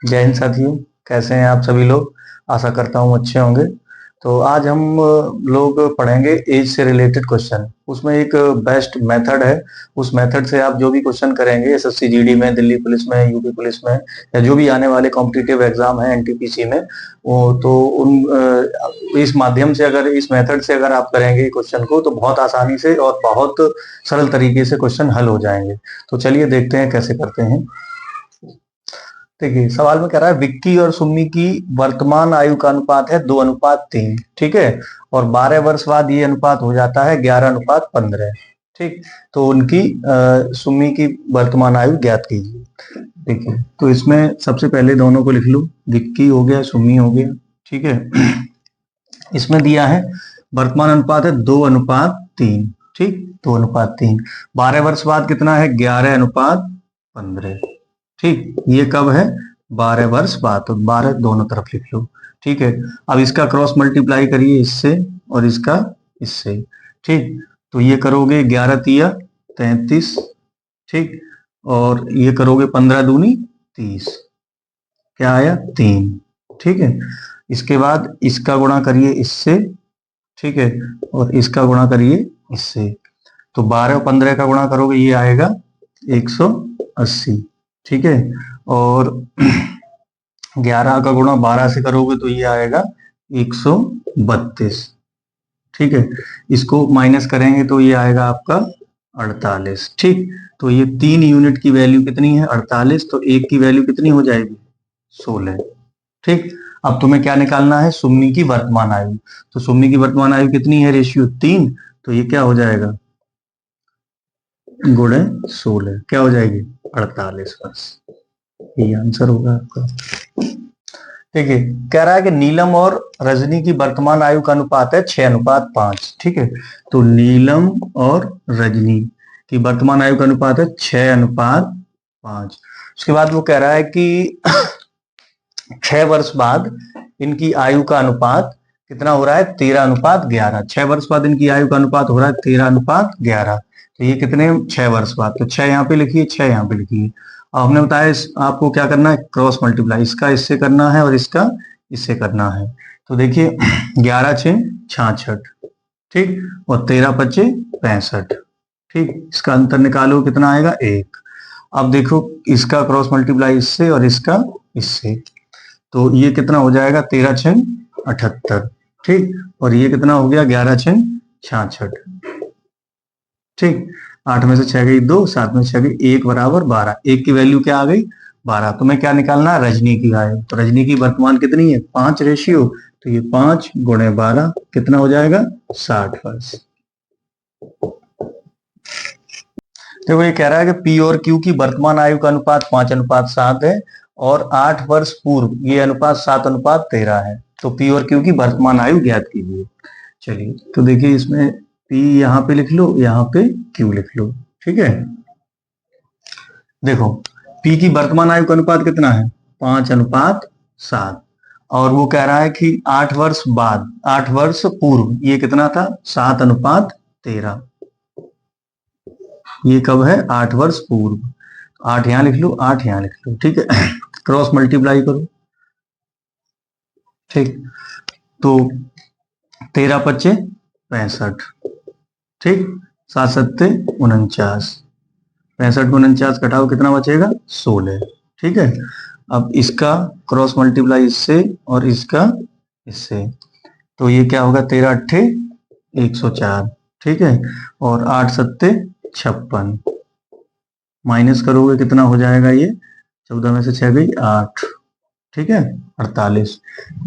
जय हिंद साथियों, कैसे हैं आप सभी लोग। आशा करता हूँ अच्छे होंगे। तो आज हम लोग पढ़ेंगे एज से रिलेटेड क्वेश्चन। उसमें एक बेस्ट मेथड है। उस मेथड से आप जो भी क्वेश्चन करेंगे एसएससी जीडी में, दिल्ली पुलिस में, यूपी पुलिस में, या जो भी आने वाले कॉम्पिटिटिव एग्जाम है एनटीपीसी में, वो तो इस माध्यम से, अगर इस मेथड से अगर आप करेंगे क्वेश्चन को, तो बहुत आसानी से और बहुत सरल तरीके से क्वेश्चन हल हो जाएंगे। तो चलिए देखते हैं कैसे करते हैं। देखिए सवाल में कह रहा है विक्की और सुम्मी की वर्तमान आयु का अनुपात है 2:3। ठीक है। और 12 वर्ष बाद ये अनुपात हो जाता है 11:15। ठीक। तो उनकी सुम्मी की वर्तमान आयु ज्ञात कीजिए। देखिए तो इसमें सबसे पहले दोनों को लिख लो, विक्की हो गया, सुम्मी हो गया। ठीक है। इसमें दिया है वर्तमान अनुपात है 2:3। ठीक, 2:3। 12 वर्ष बाद कितना है? 11:15। ठीक, ये कब है? 12 वर्ष बाद। तो 12 दोनों तरफ लिख लो। ठीक है। अब इसका क्रॉस मल्टीप्लाई करिए इससे और इसका इससे। ठीक, तो ये करोगे 11 तिया 33। ठीक, और ये करोगे 15 दूनी 30। क्या आया? 3। ठीक है। इसके बाद इसका गुणा करिए इससे। ठीक है। और इसका गुणा करिए इससे। तो 12 और 15 का गुणा करोगे, ये आएगा 180। ठीक है। और 11 का गुणा 12 से करोगे तो ये आएगा 132। ठीक है। इसको माइनस करेंगे तो ये आएगा आपका 48। ठीक, तो ये 3 यूनिट की वैल्यू कितनी है? 48। तो एक की वैल्यू कितनी हो जाएगी? 16। ठीक, अब तुम्हें क्या निकालना है? सुम्नी की वर्तमान आयु। तो सुम्नी की वर्तमान आयु कितनी है? रेशियो 3। तो ये क्या हो जाएगा? गुणे 16 क्या हो जाएगी? 48 वर्ष। ये आंसर होगा आपका। देखिए कह रहा है कि नीलम और रजनी की वर्तमान आयु का अनुपात है 6:5। ठीक है। तो नीलम और रजनी की वर्तमान आयु का अनुपात है 6:5। उसके बाद वो कह रहा है कि 6 वर्ष बाद इनकी आयु का अनुपात कितना हो रहा है? 13:11। 6 वर्ष बाद इनकी आयु का अनुपात हो रहा है 13:11। तो ये कितने? 6 वर्ष बाद। तो 6 यहाँ पे लिखिए, 6 यहाँ पे लिखिए। अब हमने बताया आपको क्या करना है? Cross multiply. इसका इससे करना है और इसका इससे करना है। तो देखिए 11 6 66। ठीक, और 13 25 65। ठीक, इसका अंतर निकालो, कितना आएगा? 1। अब देखो इसका क्रॉस मल्टीप्लाई इससे और इसका इससे। तो ये कितना हो जाएगा? 13 6 78। ठीक, और ये कितना हो गया? 11 6 66। ठीक, 8 में से 6 गई 2, 7 में से 6 गई 1 बराबर 12। 1 की वैल्यू क्या आ गई? 12। तो मैं क्या निकालना है? रजनी की आयु। तो रजनी की वर्तमान कितनी है? 5 रेशियो। तो ये 5 गुणे 12 कितना हो जाएगा? 60 वर्ष। देखो ये कह रहा है कि पी और क्यू की वर्तमान आयु का अनुपात 5:7 है और 8 वर्ष पूर्व ये अनुपात 7:13 है। तो पी और क्यू की वर्तमान आयु ज्ञात कीजिए। चलिए तो देखिए इसमें पी यहाँ पे लिख लो, यहाँ पे क्यू लिख लो। ठीक है। देखो पी की वर्तमान आयु का अनुपात कितना है? 5:7। और वो कह रहा है कि 8 वर्ष बाद, 8 वर्ष पूर्व ये कितना था? 7:13। ये कब है? 8 वर्ष पूर्व। 8 यहां लिख लो, 8 यहां लिख लो। ठीक है। क्रॉस मल्टीप्लाई करो। ठीक, तो 13 25 65। ठीक, 7 7 49। 65 में 49 घटाओ, कितना बचेगा? 16। ठीक है। अब इसका क्रॉस मल्टीप्लाई इससे और इसका इससे। तो ये क्या होगा? 13 8 104। ठीक है। और 8 7 56। माइनस करोगे कितना हो जाएगा? ये 14 में से 6 गई 8। ठीक है, 48।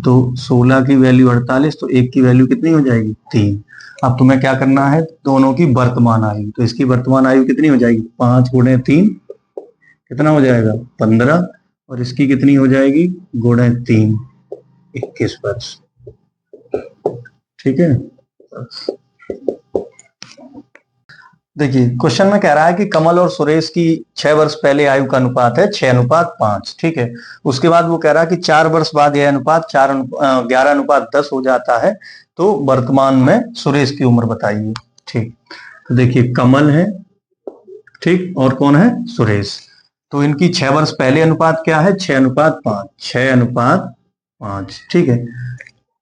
तो 16 की वैल्यू 48, तो 1 की वैल्यू कितनी हो जाएगी? 3। अब तुम्हें क्या करना है? दोनों की वर्तमान आयु। तो इसकी वर्तमान आयु कितनी हो जाएगी? 5 गुणे 3 कितना हो जाएगा? 15। और इसकी कितनी हो जाएगी? गुणे 3 21 वर्ष। ठीक है। देखिए क्वेश्चन में कह रहा है कि कमल और सुरेश की 6 वर्ष पहले आयु का अनुपात है 6:5। ठीक है। उसके बाद वो कह रहा है कि 4 वर्ष बाद यह अनुपात 11:10 हो जाता है। तो वर्तमान में सुरेश की उम्र बताइए। ठीक, तो देखिए कमल है, ठीक, और कौन है? सुरेश। तो इनकी 6 वर्ष पहले अनुपात क्या है? 6:5, 6:5। ठीक है,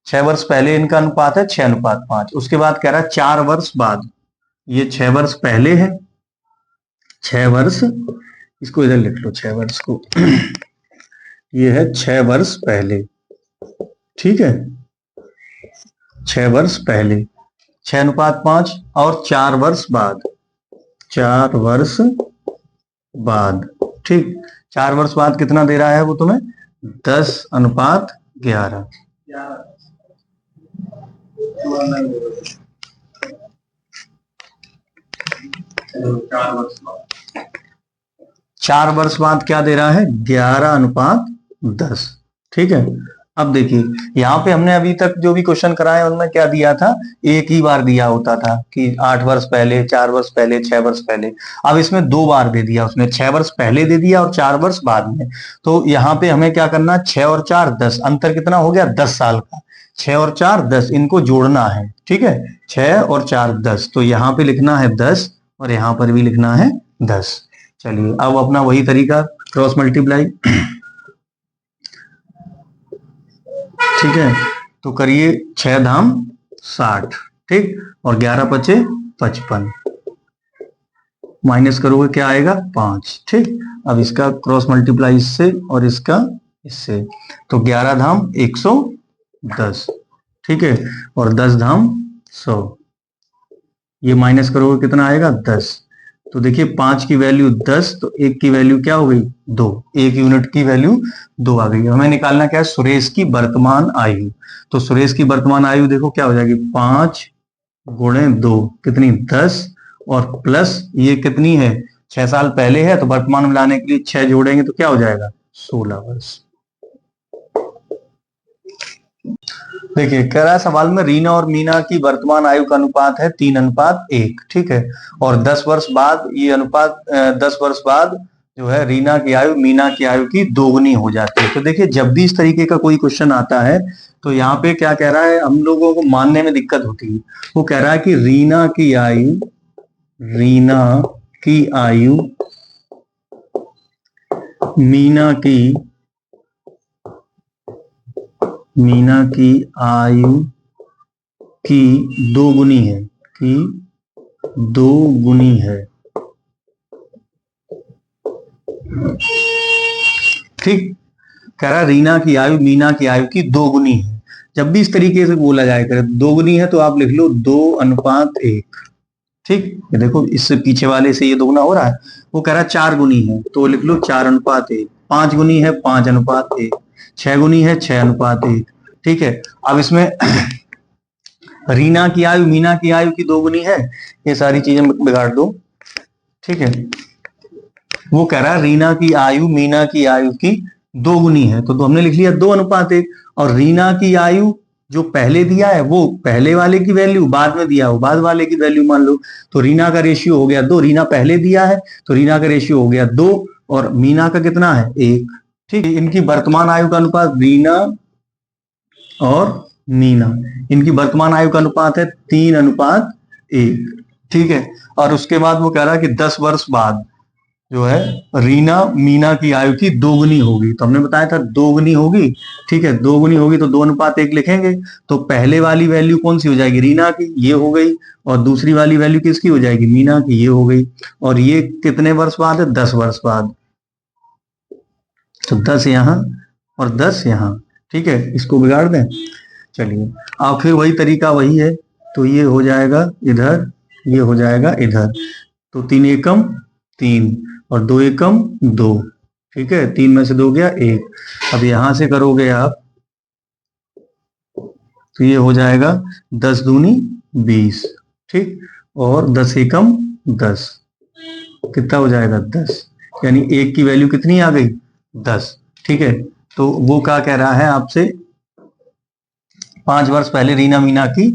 6 वर्ष पहले इनका अनुपात है 6:5। उसके बाद कह रहा है 4 वर्ष बाद, ये 6 वर्ष पहले है, 6 वर्ष, इसको इधर लिख लो 6 वर्ष को ये है 6 वर्ष पहले। ठीक है, 6 वर्ष पहले, 6:5 और 4 वर्ष बाद, 4 वर्ष बाद। ठीक, 4 वर्ष बाद कितना दे रहा है वो तुम्हें? 10:11। 4 वर्ष बाद क्या दे रहा है? 11:10। ठीक है, अब देखिए यहाँ पे हमने अभी तक जो भी क्वेश्चन कराए उनमें क्या दिया था? एक ही बार दिया होता था कि 8 वर्ष पहले, 4 वर्ष पहले, 6 वर्ष पहले। अब इसमें 2 बार दे दिया उसने, 6 वर्ष पहले दे दिया और 4 वर्ष बाद में। तो यहाँ पे हमें क्या करना? 6 और 4 10, अंतर कितना हो गया? 10 साल का। 6 और 4 10, इनको जोड़ना है। ठीक है, 6 और 4 10, तो यहाँ पे लिखना है 10 और यहाँ पर भी लिखना है 10। चलिए अब अपना वही तरीका, क्रॉस मल्टीप्लाई। ठीक है, तो करिए 6 धाम 60, ठीक, और 11 पचे 55, माइनस करोगे क्या आएगा? 5। ठीक, अब इसका क्रॉस मल्टीप्लाई इससे और इसका इससे, तो 11 धाम 110। ठीक है, और 10 धाम 100, ये माइनस करोगे कितना आएगा? 10। तो देखिए 5 की वैल्यू 10, तो 1 की वैल्यू क्या हो गई? 2। 1 यूनिट की वैल्यू 2 आ गई। हमें निकालना क्या है? सुरेश की वर्तमान आयु। तो सुरेश की वर्तमान आयु देखो क्या हो जाएगी? 5 गुणे 2 कितनी? 10, और प्लस ये कितनी है? 6 साल पहले है, तो वर्तमान में लाने के लिए 6 जोड़ेंगे तो क्या हो जाएगा? 16 वर्ष। देखिए कह रहा है सवाल में रीना और मीना की वर्तमान आयु का अनुपात है 3:1। ठीक है, और 10 वर्ष बाद ये अनुपात 10 वर्ष बाद जो है रीना की आयु मीना की आयु की दोगुनी हो जाती है। तो देखिए जब भी इस तरीके का कोई क्वेश्चन आता है तो यहाँ पे क्या कह रहा है, हम लोगों को मानने में दिक्कत होती है। वो कह रहा है कि रीना की आयु मीना की आयु की दोगुनी है, ठीक। कह रहा रीना की आयु मीना की आयु की दोगुनी है। जब भी इस तरीके से बोला जाए करे दोगुनी है तो आप लिख लो 2:1। ठीक, ये देखो इससे पीछे वाले से ये दोगुना हो रहा है। वो कह रहा है 4 गुनी है तो लिख लो 4:1। 5 गुनी है 5:1। 6 गुनी है 6:1। ठीक है, अब इसमें रीना की आयु मीना की आयु की दोगुनी है, ये सारी चीजें बिगाड़ दो। ठीक है, वो कह रहा है रीना की आयु मीना की आयु की दोगुनी है, तो हमने लिख लिया 2:1। और रीना की आयु जो पहले दिया है वो पहले वाले की वैल्यू, बाद में दिया हो बाद वाले की वैल्यू मान लो, तो रीना का रेशियो हो गया 2। रीना पहले दिया है तो रीना का रेशियो हो गया 2 और मीना का कितना है? 1। ठीक है, इनकी वर्तमान आयु का अनुपात रीना और मीना, इनकी वर्तमान आयु का अनुपात है 3:1। ठीक है, और उसके बाद वो कह रहा है कि 10 वर्ष बाद जो है रीना मीना की आयु की दोगुनी होगी। तो हमने बताया था दोगुनी होगी। ठीक है, दोगुनी होगी तो 2:1 लिखेंगे। तो पहले वाली वैल्यू कौन सी हो जाएगी? रीना की, ये हो गई, और दूसरी वाली वैल्यू किसकी हो जाएगी? मीना की, ये हो गई। और ये कितने वर्ष बाद है? 10 वर्ष बाद। तो 10 यहां और 10 यहां। ठीक है, इसको बिगाड़ दें। चलिए अब फिर वही तरीका वही है, तो ये हो जाएगा इधर, ये हो जाएगा इधर। तो 3 एकम 3 और 2 एकम 2। ठीक है, 3 में से 2 गया 1। अब यहां से करोगे आप तो ये हो जाएगा 10 दूनी 20। ठीक, और 10 एकम 10, कितना हो जाएगा? 10। यानी 1 की वैल्यू कितनी आ गई? 10। ठीक है, तो वो क्या कह रहा है आपसे? 5 वर्ष पहले रीना मीना की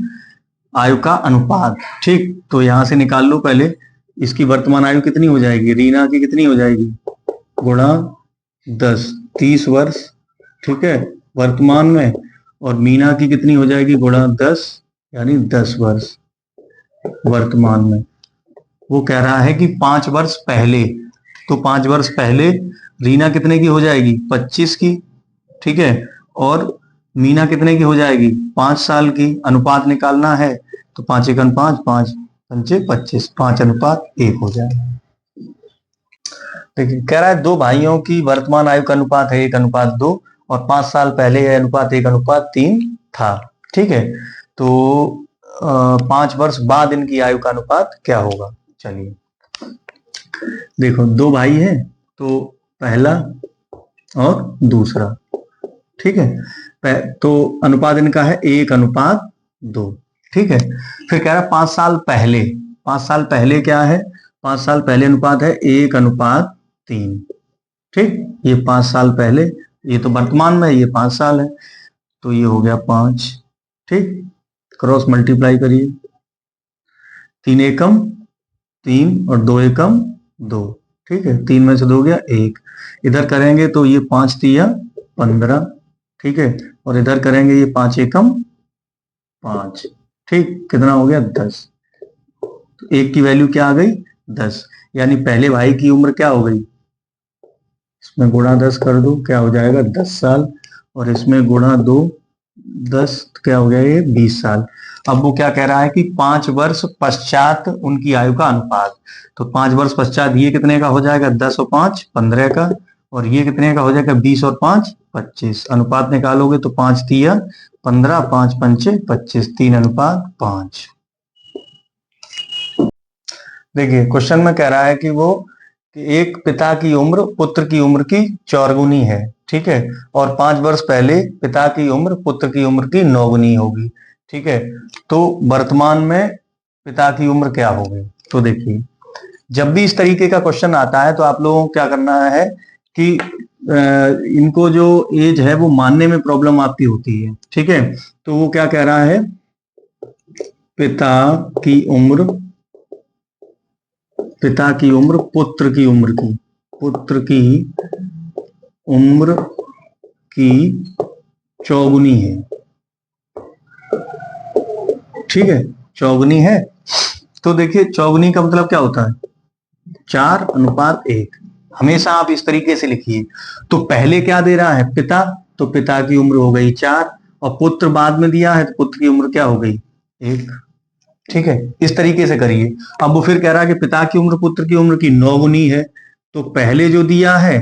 आयु का अनुपात। ठीक, तो यहां से निकाल लो पहले, इसकी वर्तमान आयु कितनी हो जाएगी? रीना की कितनी हो जाएगी? गुणा 10, 30 वर्ष। ठीक है, वर्तमान में, और मीना की कितनी हो जाएगी? गुणा 10, यानी 10 वर्ष वर्तमान में। वो कह रहा है कि 5 वर्ष पहले तो 5 वर्ष पहले रीना कितने की हो जाएगी? 25 की। ठीक है, और मीना कितने की हो जाएगी? 5 साल की। अनुपात निकालना है तो 5 एकम 5, 5 पंचे 25, 5:1 हो जाएगा। देखिए कह रहा है दो भाइयों की वर्तमान आयु का अनुपात है 1:2 और 5 साल पहले यह अनुपात 1:3 था। ठीक है, तो 5 वर्ष बाद इनकी आयु का अनुपात क्या होगा? चलिए देखो, दो भाई हैं तो पहला और दूसरा। ठीक है, तो अनुपात इनका है 1:2। ठीक है, फिर कह रहा है 5 साल पहले। 5 साल पहले क्या है? 5 साल पहले अनुपात है 1:3। ठीक, ये 5 साल पहले, ये तो वर्तमान में ये 5 साल है, तो ये हो गया 5। ठीक, क्रॉस मल्टीप्लाई करिए, 3 एकम 3 और 2 एकम 2। ठीक है, 3 में से 2 गया 1। इधर करेंगे तो ये 5 तिया 15। ठीक है, और इधर करेंगे ये 5 एकम 5। ठीक, कितना हो गया? 10। तो 1 की वैल्यू क्या आ गई? 10। यानी पहले भाई की उम्र क्या हो गई? इसमें गुणा 10 कर दो, क्या हो जाएगा? 10 साल। और इसमें गुणा 2 10, क्या हो गया? ये 20 साल। अब वो क्या कह रहा है कि 5 वर्ष पश्चात उनकी आयु का अनुपात। तो 5 वर्ष पश्चात ये कितने का हो जाएगा? 10 और 5 15 का। और ये कितने का हो जाएगा? 20 और 5 25। अनुपात निकालोगे तो 5 तिया 15, 5 पंचे 25, 3:5। देखिए क्वेश्चन में कह रहा है कि वो कि एक पिता की उम्र पुत्र की उम्र की 4 गुनी है। ठीक है, और 5 वर्ष पहले पिता की उम्र पुत्र की उम्र की 9 गुनी होगी। ठीक है, तो वर्तमान में पिता की उम्र क्या होगी? तो देखिए, जब भी इस तरीके का क्वेश्चन आता है तो आप लोगों को क्या करना है कि इनको जो एज है वो मानने में प्रॉब्लम आपकी होती है। ठीक है, तो वो क्या कह रहा है? पिता की उम्र पुत्र की उम्र की उम्र की चौगुनी है। ठीक है, चौगुनी है। तो देखिए चौगुनी का मतलब क्या होता है? 4:1। हमेशा आप इस तरीके से लिखिए। तो पहले क्या दे रहा है? पिता, तो पिता की उम्र हो गई 4, और पुत्र बाद में दिया है तो पुत्र की उम्र क्या हो गई? 1। ठीक है, इस तरीके से करिए। अब वो फिर कह रहा है कि पिता की उम्र पुत्र की उम्र की 9 गुनी है। तो पहले जो दिया है,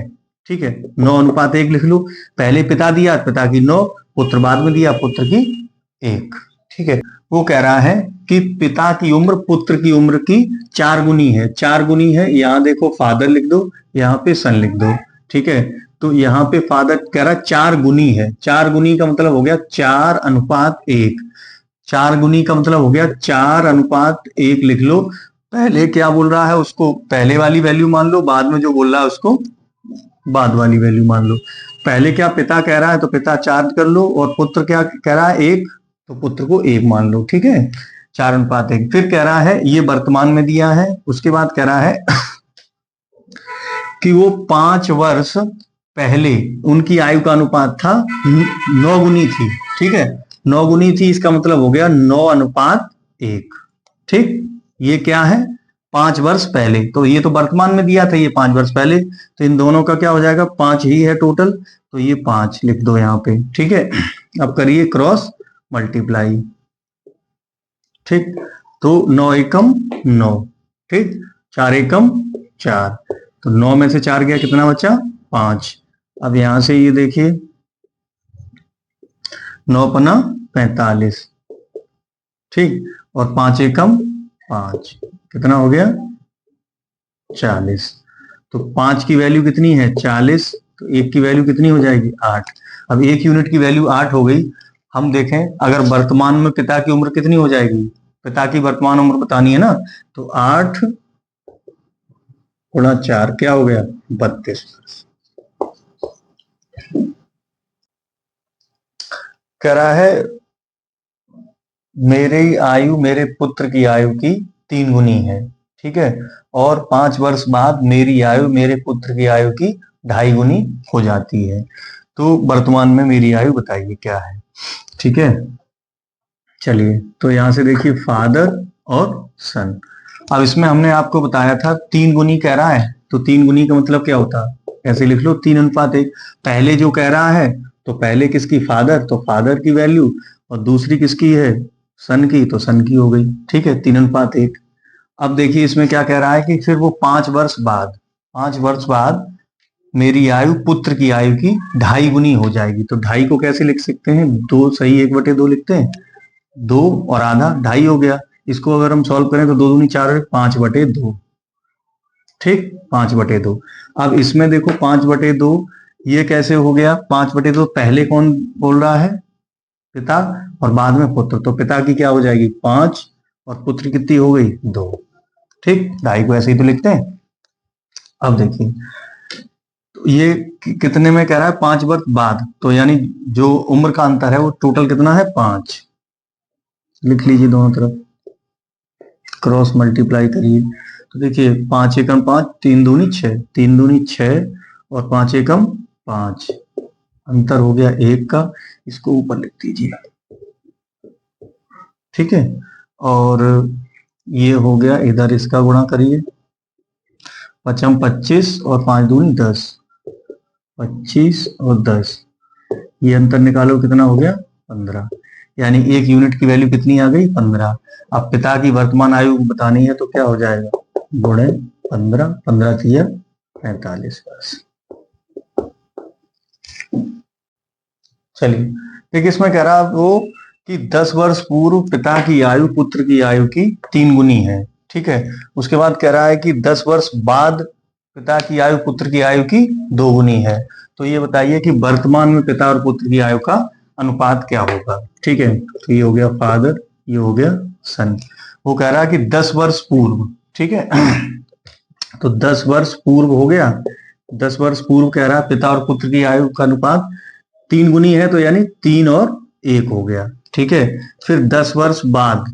ठीक है, 9:1 लिख लो। पहले पिता दिया, पिता की 9, पुत्र बाद में दिया, पुत्र की 1। ठीक है, वो कह रहा है कि पिता की उम्र पुत्र की उम्र की 4 गुनी है। 4 गुनी है, यहां देखो फादर लिख दो, यहाँ पे सन लिख दो। ठीक है, तो यहाँ पे फादर कह रहा है 4 गुनी है। 4 गुनी का मतलब हो गया 4:1। 4 गुनी का मतलब हो गया 4:1 लिख लो। पहले क्या बोल रहा है उसको पहले वाली वैल्यू मान लो, बाद में जो बोल रहा है उसको बाद वाली वैल्यू मान लो। पहले क्या पिता कह रहा है तो पिता 4 कर लो, और पुत्र क्या कह रहा है? 1, तो पुत्र को 1 मान लो। ठीक है, 4:1। फिर कह रहा है ये वर्तमान में दिया है। उसके बाद कह रहा है कि वो 5 वर्ष पहले उनकी आयु का अनुपात था 9 गुनी थी। ठीक है, 9 गुनी थी, इसका मतलब हो गया 9:1। ठीक, ये क्या है? 5 वर्ष पहले। तो ये तो वर्तमान में दिया था, ये 5 वर्ष पहले, तो इन दोनों का क्या हो जाएगा? 5 ही है टोटल, तो ये 5 लिख दो यहाँ पे। ठीक है, अब करिए क्रॉस मल्टीप्लाई। ठीक, तो 9 एकम 9। ठीक, 4 एकम 4, तो 9 में से 4 गया, कितना बचा? 5। अब यहां से ये देखिए 9×5 45। ठीक, और 5 एकम 5, कितना हो गया? 40। तो 5 की वैल्यू कितनी है? 40। तो 1 की वैल्यू कितनी हो जाएगी? 8। अब 1 यूनिट की वैल्यू 8 हो गई। हम देखें अगर वर्तमान में पिता की उम्र कितनी हो जाएगी? पिता की वर्तमान उम्र बतानी है ना, तो 8 × 4 क्या हो गया? 32। कह रहा है मेरी आयु मेरे पुत्र की आयु की 3 गुनी है। ठीक है, और 5 वर्ष बाद मेरी आयु मेरे पुत्र की आयु की 2.5 गुनी हो जाती है। तो वर्तमान में मेरी आयु बताइए क्या है? ठीक है, चलिए तो यहां से देखिए फादर और सन। अब इसमें हमने आपको बताया था 3 गुनी कह रहा है, तो 3 गुनी का मतलब क्या होता है, ऐसे लिख लो 3:1। पहले जो कह रहा है तो पहले किसकी, फादर, तो फादर की वैल्यू, और दूसरी किसकी है, सन की, तो सन की हो गई। ठीक है, 3:1। अब देखिए इसमें क्या कह रहा है कि फिर वो 5 वर्ष बाद, 5 वर्ष बाद मेरी आयु पुत्र की आयु की 2.5 गुनी हो जाएगी। तो 2.5 को कैसे लिख सकते हैं, 2 सही 1/2 लिखते हैं, 2 और आधा 2.5 हो गया। इसको अगर हम सॉल्व करें तो 2 दूनी 4 और 5/2। ठीक, 5/2। अब इसमें देखो 5/2 ये कैसे हो गया, 5/2 पहले कौन बोल रहा है, पिता, और बाद में पुत्र, तो पिता की क्या हो जाएगी 5 और पुत्र कितनी हो गई 2। ठीक, 2.5 को ऐसे ही तो लिखते हैं। अब देखिए तो ये कितने में कह रहा है, 5 वर्ष बाद, तो यानी जो उम्र का अंतर है वो टोटल कितना है 5। लिख लीजिए दोनों तरफ, क्रॉस मल्टीप्लाई करिए। तो देखिए 5 एकम 5, 3 दूनी 6, 3 दूनी 6 और 5 एकम 5, अंतर हो गया 1 का, इसको ऊपर लिख दीजिए। ठीक है, और ये हो गया, इधर इसका गुणा करिए, 5 25 और 5 दूनी 10, 25 और 10, ये अंतर निकालो कितना हो गया 15, यानी 1 यूनिट की वैल्यू कितनी आ गई 15। अब पिता की वर्तमान आयु बतानी है तो क्या हो जाएगा, गुणे 15, 15 तिया 45 वर्ष। चलिए देखिए इसमें कह रहा है वो कि 10 वर्ष पूर्व पिता की आयु पुत्र की आयु की 3 गुनी है। ठीक है, उसके बाद कह रहा है कि 10 वर्ष बाद पिता की आयु पुत्र की आयु की 2 गुनी है। तो ये बताइए कि वर्तमान में पिता और पुत्र की आयु का अनुपात क्या होगा। ठीक है, तो ये हो गया फादर, ये हो गया सन। वो कह रहा है कि 10 वर्ष पूर्व, ठीक है तो 10 वर्ष पूर्व हो गया, 10 वर्ष पूर्व कह रहा है पिता और पुत्र की आयु का अनुपात 3 गुनी है, तो यानी 3 और 1 हो गया। ठीक है, फिर 10 वर्ष बाद,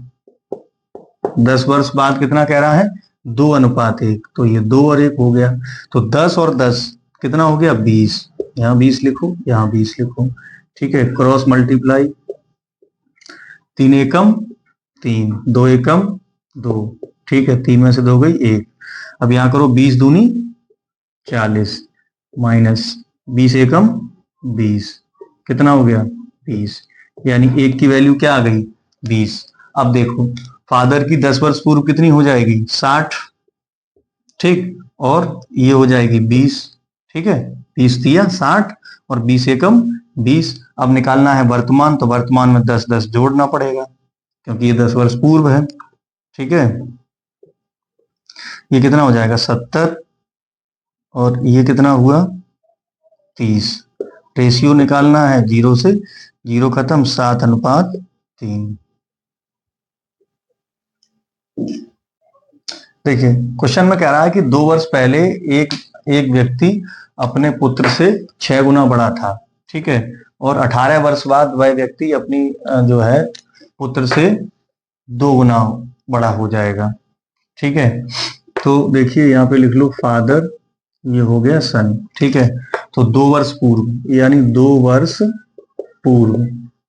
10 वर्ष बाद कितना कह रहा है 2:1, तो ये 2 और 1 हो गया। तो 10 और 10 कितना हो गया 20, यहाँ 20 लिखो, यहाँ 20 लिखो। ठीक है, क्रॉस मल्टीप्लाई, 3 एकम 3, 2 एकम 2। ठीक है, 3 में से 2 गई 1। अब यहाँ करो 20 दूनी 40 माइनस 20 एकम 20, कितना हो गया 20, यानी 1 की वैल्यू क्या आ गई 20। अब देखो फादर की 10 वर्ष पूर्व कितनी हो जाएगी 60, ठीक, और ये हो जाएगी 20। ठीक है, 20 दिया 60 और 20 एकम 20। अब निकालना है वर्तमान, तो वर्तमान में 10 10 जोड़ना पड़ेगा क्योंकि ये 10 वर्ष पूर्व है। ठीक है, ये कितना हो जाएगा 70 और ये कितना हुआ 30। रेशियो निकालना है 0 से, 0 खत्म, 7:3। देखिए क्वेश्चन में कह रहा है कि 2 वर्ष पहले एक एक व्यक्ति अपने पुत्र से 6 गुना बड़ा था। ठीक है, और 18 वर्ष बाद वह व्यक्ति अपनी जो है पुत्र से 2 गुना बड़ा हो जाएगा। ठीक है, तो देखिए यहाँ पे लिख लो फादर, ये हो गया सन। ठीक है, तो 2 वर्ष पूर्व, यानी 2 वर्ष पूर्व,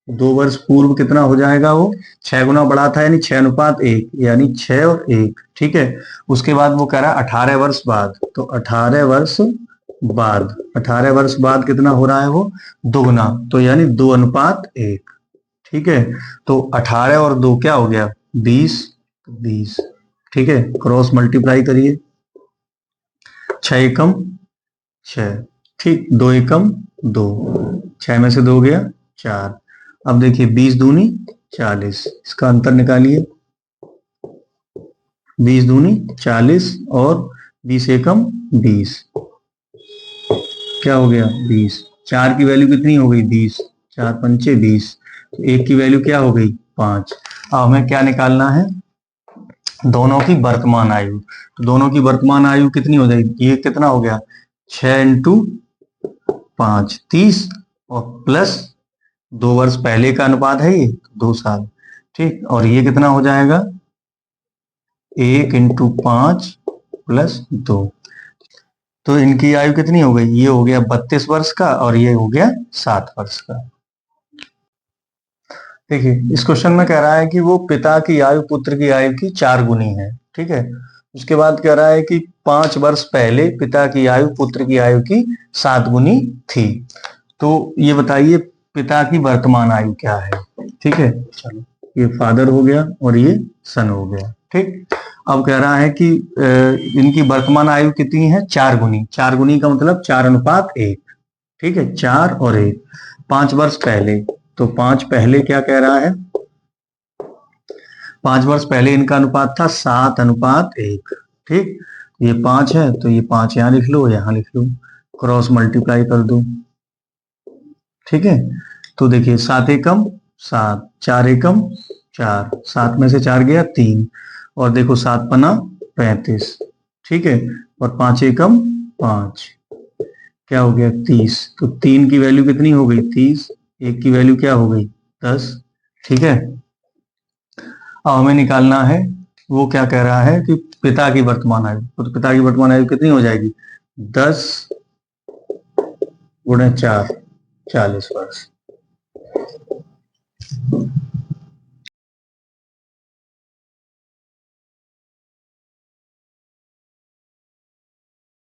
2 वर्ष पूर्व कितना हो जाएगा, वो 6 गुना बड़ा था, यानी 6:1, यानी 6 और 1। ठीक है, उसके बाद वो कह रहा है 18 वर्ष बाद, तो 18 वर्ष बाद, 18 वर्ष बाद कितना हो रहा है वो 2 गुना, तो यानी 2:1। ठीक है, तो 18 और 2 क्या हो गया 20, 20। ठीक है, क्रॉस मल्टीप्लाई करिए, 6 एकम 6, ठीक, 2 एकम 2, 6 में से 2 गया 4। अब देखिए 20 दूनी 40, इसका अंतर निकालिए, 20 दूनी 40 और 20 एकम 20, क्या हो गया 20। 4 की वैल्यू कितनी हो गई 20, 4 पंचे 20, तो 1 की वैल्यू क्या हो गई 5। अब हमें क्या निकालना है, दोनों की वर्तमान आयु। तो दोनों की वर्तमान आयु कितनी हो जाएगी, ये कितना हो गया 6 × 5 30, और प्लस 2 वर्ष पहले का अनुपात है ये 2 साल। ठीक, और ये कितना हो जाएगा 1 × 5 + 2, तो इनकी आयु कितनी हो गई, ये हो गया 32 वर्ष का और ये हो गया 7 वर्ष का। देखिए इस क्वेश्चन में कह रहा है कि वो पिता की आयु पुत्र की आयु की 4 गुनी है। ठीक है, उसके बाद कह रहा है कि 5 वर्ष पहले पिता की आयु पुत्र की आयु की 7 गुनी थी। तो ये बताइए पिता की वर्तमान आयु क्या है। ठीक है, चलो ये फादर हो गया और ये सन हो गया। ठीक, अब कह रहा है कि इनकी वर्तमान आयु कितनी है, 4 गुनी। 4 गुनी का मतलब 4:1। ठीक है, 4 और 1। 5 वर्ष पहले, तो 5 पहले क्या कह रहा है, 5 वर्ष पहले इनका अनुपात था 7:1। ठीक, ये 5 है तो ये 5 यहां लिख लो, यहां लिख लो, क्रॉस मल्टीप्लाई कर दो। ठीक है, तो देखिए 7 एकम 7, 4 एकम 4, 7 में से 4 गया 3, और देखो 7 पना 35। ठीक है, और 5 एकम 5, क्या हो गया 30। तो 3 की वैल्यू कितनी हो गई 30, 1 की वैल्यू क्या हो गई 10। ठीक है, अब हमें निकालना है, वो क्या कह रहा है कि पिता की वर्तमान आयु, तो पिता की वर्तमान आयु कितनी हो जाएगी, 10 × 4, 40 वर्ष।